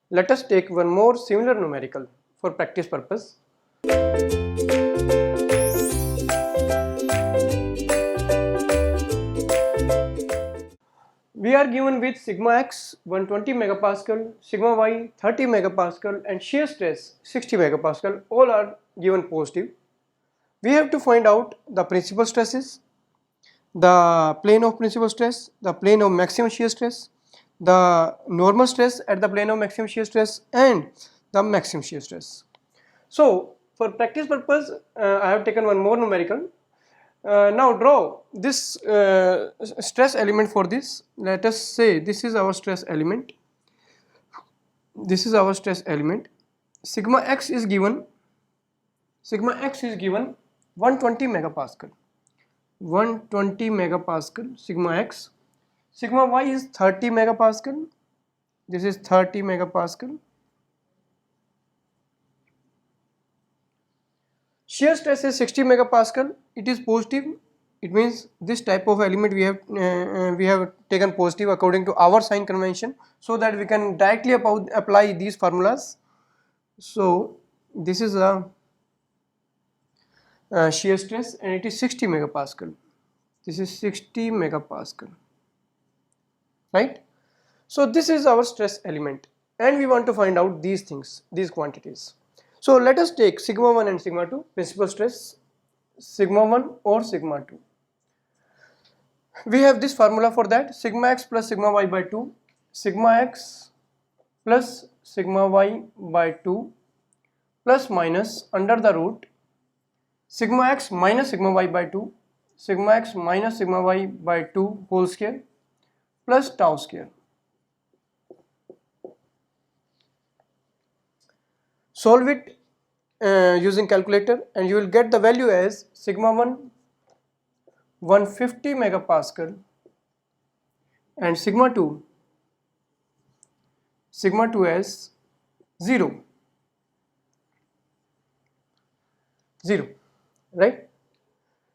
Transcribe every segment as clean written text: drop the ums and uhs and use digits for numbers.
Let us take one more similar numerical for practice purpose. We are given with sigma x 120 megapascal, sigma y 30 megapascal and shear stress 60 megapascal, all are given positive. We have to find out the principal stresses, the plane of principal stress, the plane of maximum shear stress, the normal stress at the plane of maximum shear stress and the maximum shear stress. So for practice purpose I have taken one more numerical. Now draw this stress element for this. Let us say this is our stress element. This is our stress element. Sigma x is given 120 megapascal. 120 megapascal sigma x. Sigma y is 30 megapascal. This is 30 megapascal. Shear stress is 60 megapascal. It is positive. It means this type of element we have taken positive according to our sign convention, so that we can directly apply these formulas. So this is a shear stress and it is 60 megapascal. This is 60 megapascal, right? So this is our stress element and we want to find out these things, these quantities. So let us take sigma 1 and sigma 2, principal stress, sigma 1 or sigma 2. We have this formula for that: sigma x plus sigma y by 2, sigma x plus sigma y by 2 plus minus under the root sigma x minus sigma y by 2, sigma x minus sigma y by 2 whole square plus tau square. Solve it using calculator and you will get the value as sigma 1 150 megapascal and sigma 2 as 0, right?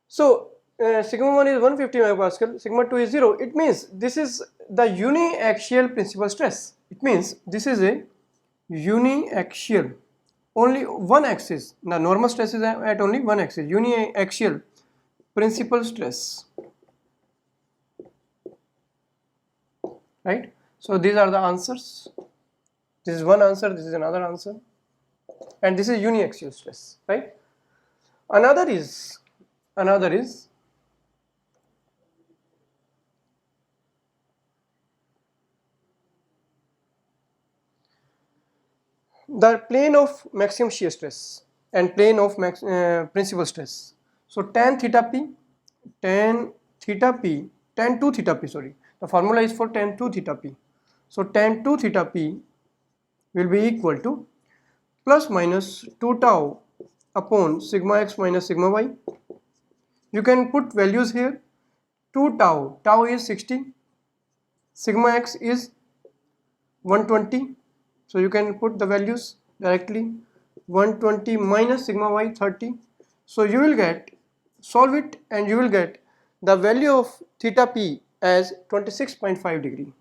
So sigma 1 is 150 megapascal, sigma 2 is 0. It means this is the uniaxial principal stress. It means this is a uniaxial, only one axis. The normal stress is at only one axis, uniaxial principal stress, right? So these are the answers. This is one answer, this is another answer, and this is uniaxial stress, right? Another is the plane of maximum shear stress and plane of principal stress. So tan 2 theta p, sorry, the formula is for tan 2 theta p. So tan 2 theta p will be equal to plus minus 2 tau upon sigma x minus sigma y. You can put values here. 2 tau is 60, sigma x is 120, so you can put the values directly. 120 minus sigma y 30, so you will get, solve it and you will get the value of theta p as 26.5 degree.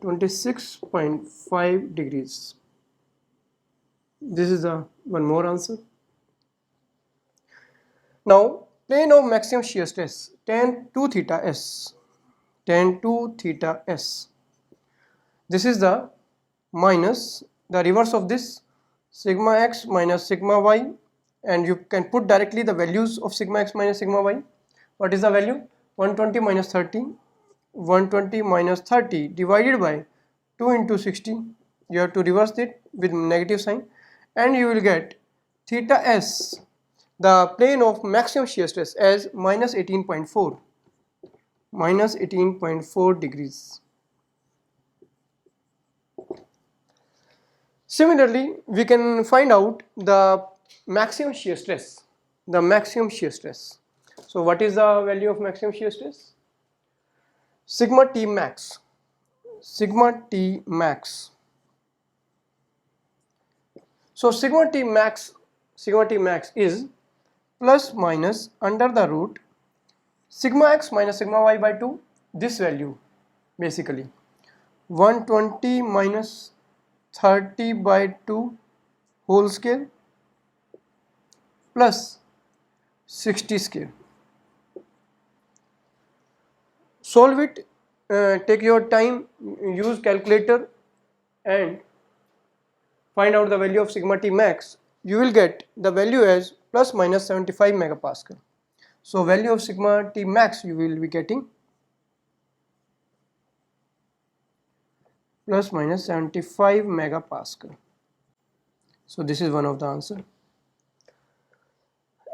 26.5 degrees. This is the one more answer. Now plane of maximum shear stress, tan 2 theta s, tan 2 theta s. This is the minus the reverse of this, sigma x minus sigma y, and you can put directly the values of sigma x minus sigma y. What is the value? 120 minus 30, 120 minus 30 divided by 2 into 60. You have to reverse it with negative sign and you will get theta s, the plane of maximum shear stress, as minus 18.4 degrees. Similarly, we can find out the maximum shear stress, So what is the value of maximum shear stress? Sigma T max. So sigma T max is plus minus under the root sigma x minus sigma y by 2, this value basically 120 minus 30 by 2 whole square plus 60 square. Solve it, take your time, use calculator and find out the value of sigma T max. You will get the value as plus minus 75 megapascal. So value of sigma T max you will be getting plus minus 75 megapascal. So this is one of the answer.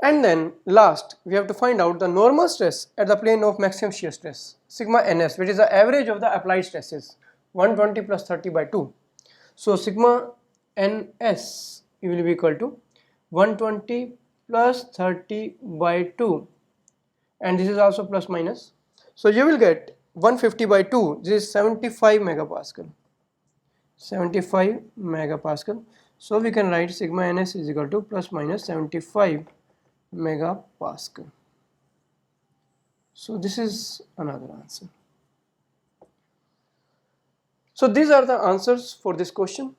And then last we have to find out the normal stress at the plane of maximum shear stress, sigma ns, which is the average of the applied stresses, 120 plus 30 by 2. So sigma ns you will be equal to 120 plus 30 by 2, and this is also plus minus. So you will get 150 by 2, this is 75 megapascal. 75 megapascal. So we can write sigma ns is equal to plus minus 75 megapascal. So this is another answer. So these are the answers for this question.